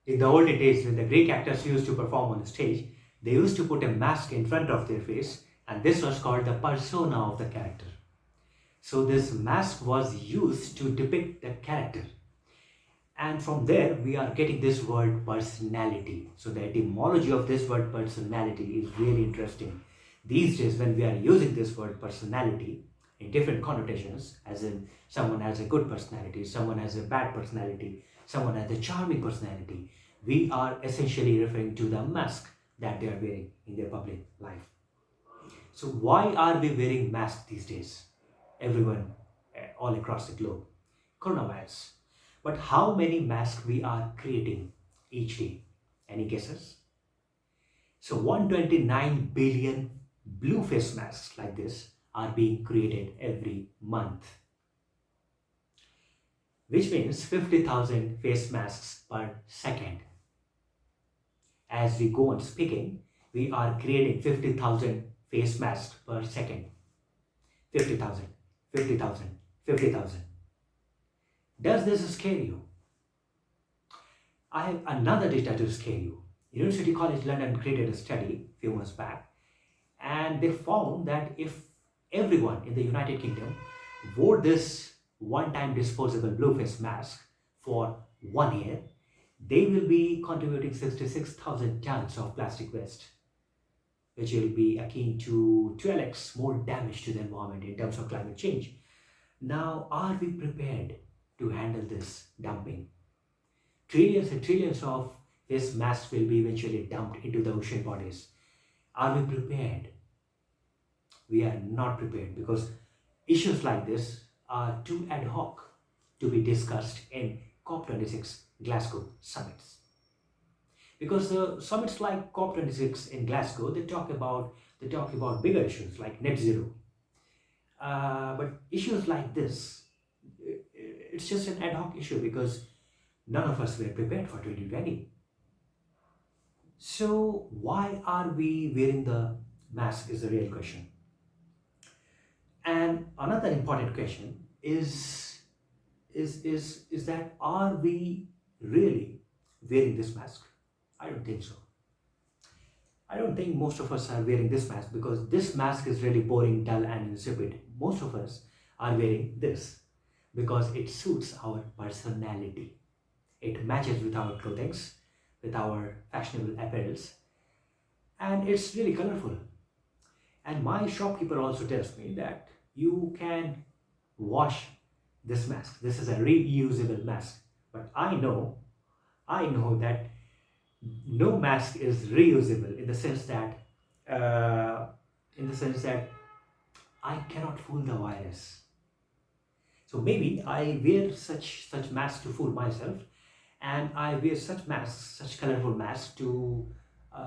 In the olden days, when the Greek actors used to perform on the stage, they used to put a mask in front of their face, and this was called the persona of the character. So this mask was used to depict the character. And from there, we are getting this word personality. So the etymology of this word personality is really interesting. These days, when we are using this word personality in different connotations, as in someone has a good personality, someone has a bad personality, someone has a charming personality, we are essentially referring to the mask that they are wearing in their public life. So why are we wearing masks these days? Everyone, all across the globe. Coronavirus. But how many masks we are creating each day? Any guesses? So 129 billion blue face masks like this are being created every month, which means 50,000 face masks per second. As we go on speaking, we are creating 50,000 face masks per second. 50,000, 50,000, 50,000. Does this scare you? I have another data to scare you. University College London created a study a few months back, and they found that if everyone in the United Kingdom wore this one-time disposable blue face mask for 1 year, they will be contributing 66,000 tons of plastic waste, which will be akin to 12x more damage to the environment in terms of climate change. Now, are we prepared to handle this dumping? Trillions and trillions of these masks will be eventually dumped into the ocean bodies. Are we prepared? We are not prepared because issues like this are too ad hoc to be discussed in COP26 Glasgow summits. Because the summits like COP26 in Glasgow, they talk about bigger issues like net zero. But issues like this, it's just an ad hoc issue because none of us were prepared for 2020. So why are we wearing the mask is the real question. And another important question is that are we really wearing this mask? I don't think so. I don't think most of us are wearing this mask because this mask is really boring, dull, and insipid. Most of us are wearing this because it suits our personality. It matches with our clothing, with our fashionable apparels, and it's really colorful. And my shopkeeper also tells me that you can wash this mask. This is a reusable mask. But I know that no mask is reusable uh, in the sense that I cannot fool the virus. So maybe I wear such masks to fool myself, and I wear such masks, such colorful masks to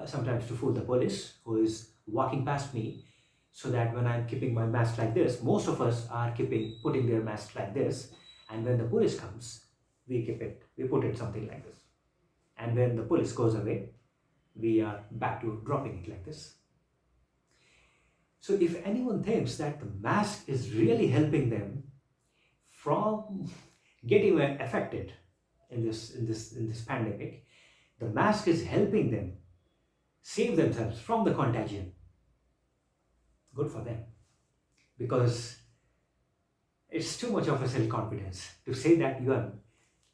sometimes to fool the police who is walking past me. So that when I'm keeping my mask like this, most of us are keeping putting their mask like this, and when the police comes, we put it something like this, and when the police goes away, we are back to dropping it like this. So if anyone thinks that the mask is really helping them from getting affected in this pandemic, the mask is helping them save themselves from the contagion. Good for them, because it's too much of a self-confidence to say that you are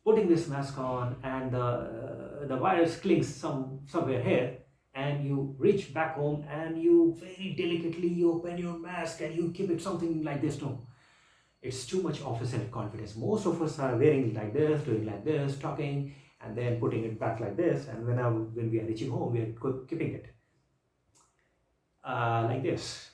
putting this mask on and the virus clings somewhere here, and you reach back home and you very delicately you open your mask and you keep it something like this. No, it's too much of a self-confidence. Most of us are wearing it like this, doing like this, talking, and then putting it back like this, and when we are reaching home, we are keeping it like this.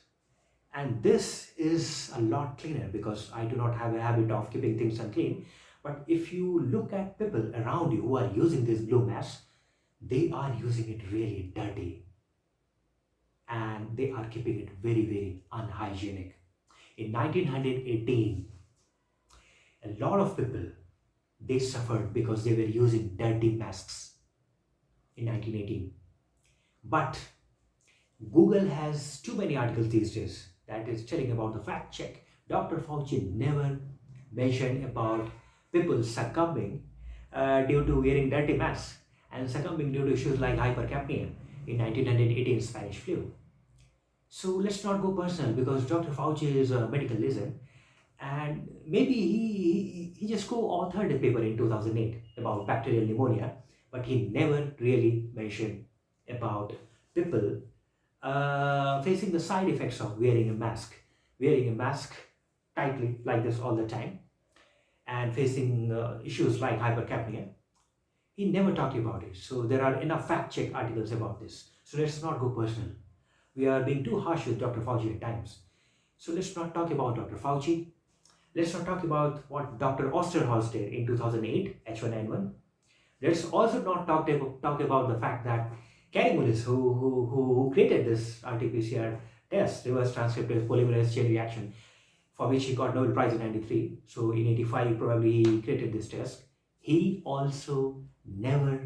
And this is a lot cleaner because I do not have a habit of keeping things unclean. But if you look at people around you who are using this blue mask, they are using it really dirty, and they are keeping it very, very unhygienic. In 1918, a lot of people they suffered because they were using dirty masks in 1918. But Google has too many articles these days that is telling about the fact check. Dr. Fauci never mentioned about people succumbing due to wearing dirty masks. and succumbing due to issues like hypercapnia in 1918 Spanish flu. So let's not go personal because Dr. Fauci is a medical legend, and maybe he just co-authored a paper in 2008 about bacterial pneumonia, but he never really mentioned about people facing the side effects of wearing a mask tightly like this all the time, and facing issues like hypercapnia. He never talked about it. So there are enough fact check articles about this. So let's not go personal. We are being too harsh with Dr. Fauci at times. So let's not talk about Dr. Fauci. Let's not talk about what Dr. Osterholz did in 2008, H1N1. Let's also not talk about the fact that Kary Mullis, who created this RT-PCR test, reverse transcriptase polymerase chain reaction, for which he got Nobel Prize in 93. So in 85, probably he created this test. He also never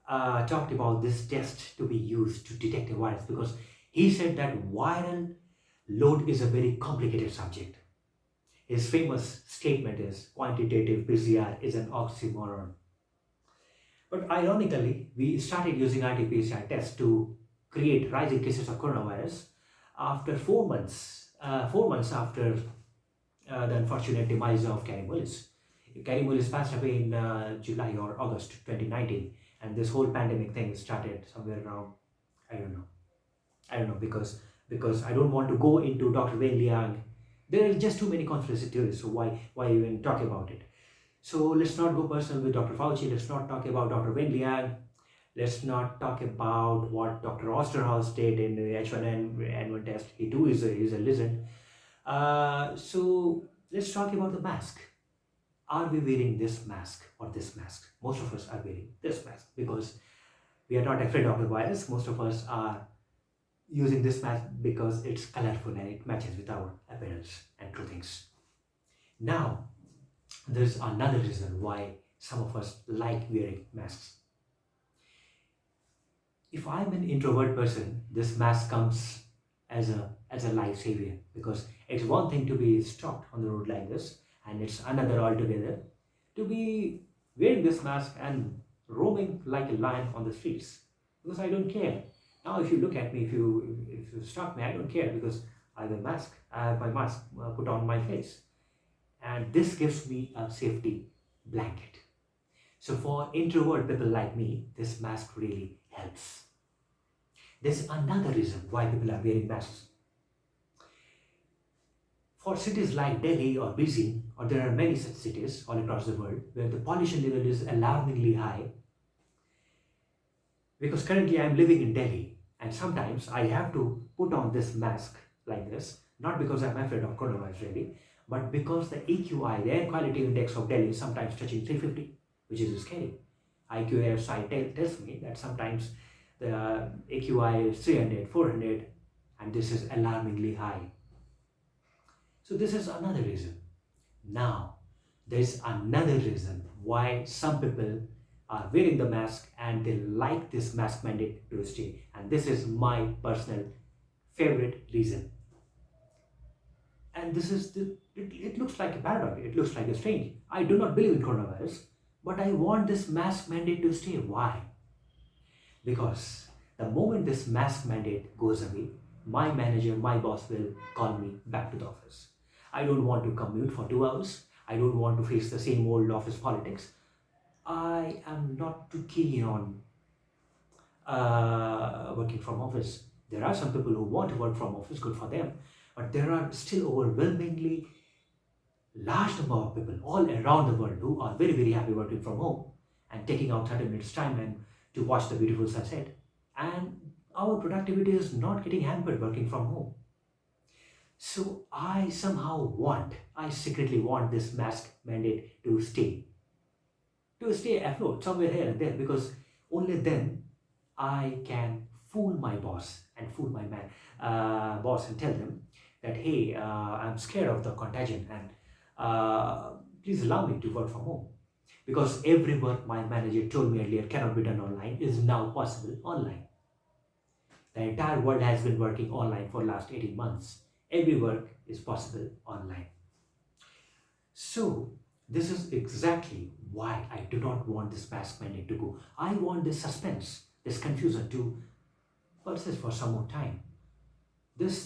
talked about this test to be used to detect a virus because he said that viral load is a very complicated subject. His famous statement is quantitative PCR is an oxymoron. But ironically, we started using RT-PCR tests to create rising cases of coronavirus after 4 months, 4 months after the unfortunate demise of Kary Mullis. Kary Mullis passed away in July or August 2019, and this whole pandemic thing started somewhere around, I don't know. I don't know because I don't want to go into Dr. Wayne Liang. There are just too many conspiracy theories, so why even talk about it? So let's not go personal with Dr. Fauci. Let's not talk about Dr. Wayne Liang. Let's not talk about what Dr. Osterhaus did in the H1N1 test. He too is a legend. So let's talk about the mask. Are we wearing this mask or this mask? Most of us are wearing this mask because we are not afraid of the virus. Most of us are using this mask because it's colorful and it matches with our appearance and clothings. Now, there's another reason why some of us like wearing masks. If I'm an introvert person, this mask comes as a life savior because it's one thing to be stopped on the road like this, and it's another altogether to be wearing this mask and roaming like a lion on the streets because I don't care. Now, if you look at me, if you stop me, I don't care because I have a mask. I have my mask put on my face, and this gives me a safety blanket. So for introvert people like me, this mask really helps. There's another reason why people are wearing masks. For cities like Delhi or Beijing, or there are many such cities all across the world where the pollution level is alarmingly high, because currently I'm living in Delhi and sometimes I have to put on this mask like this, not because I'm afraid of coronavirus really, but because the AQI, the air quality index of Delhi is sometimes touching 350, which is scary. IQAir site tells me that sometimes the AQI is 300, 400, and this is alarmingly high. So this is another reason. Now, there's another reason why some people are wearing the mask and they like this mask mandate to stay. And this is my personal favorite reason. And this is it looks like a paradox. It looks like a strange. I do not believe in coronavirus, but I want this mask mandate to stay. Why? Because the moment this mask mandate goes away, my manager, my boss will call me back to the office. I don't want to commute for 2 hours. I don't want to face the same old office politics. I am not too keen on working from office. There are some people who want to work from office, good for them. But there are still overwhelmingly large number of people all around the world who are very, very happy working from home and taking out 30 minutes time and to watch the beautiful sunset. And our productivity is not getting hampered working from home. So I secretly want this mask mandate to stay afloat somewhere here and there because only then I can fool my boss and fool my boss and tell them that hey, I'm scared of the contagion and please allow me to work from home because every work my manager told me earlier cannot be done online is now possible online. The entire world has been working online for last 18 months. Every work is possible online. So This is exactly why I do not want this mask mandate to go. I want this suspense, this confusion to persist for some more time. This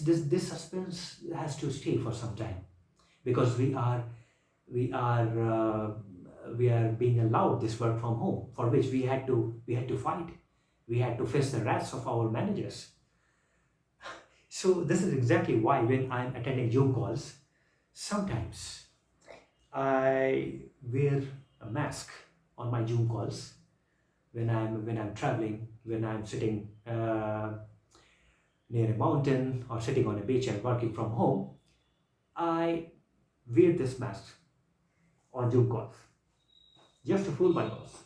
suspense has to stay for some time, because we are uh, we are being allowed this work from home, for which we had to fight. We had to face the wrath of our managers. So this is exactly why when I'm attending Zoom calls, sometimes I wear a mask on my Zoom calls when I'm traveling, when I'm sitting near a mountain or sitting on a beach and working from home. I wear this mask on Zoom calls just to fool my boss.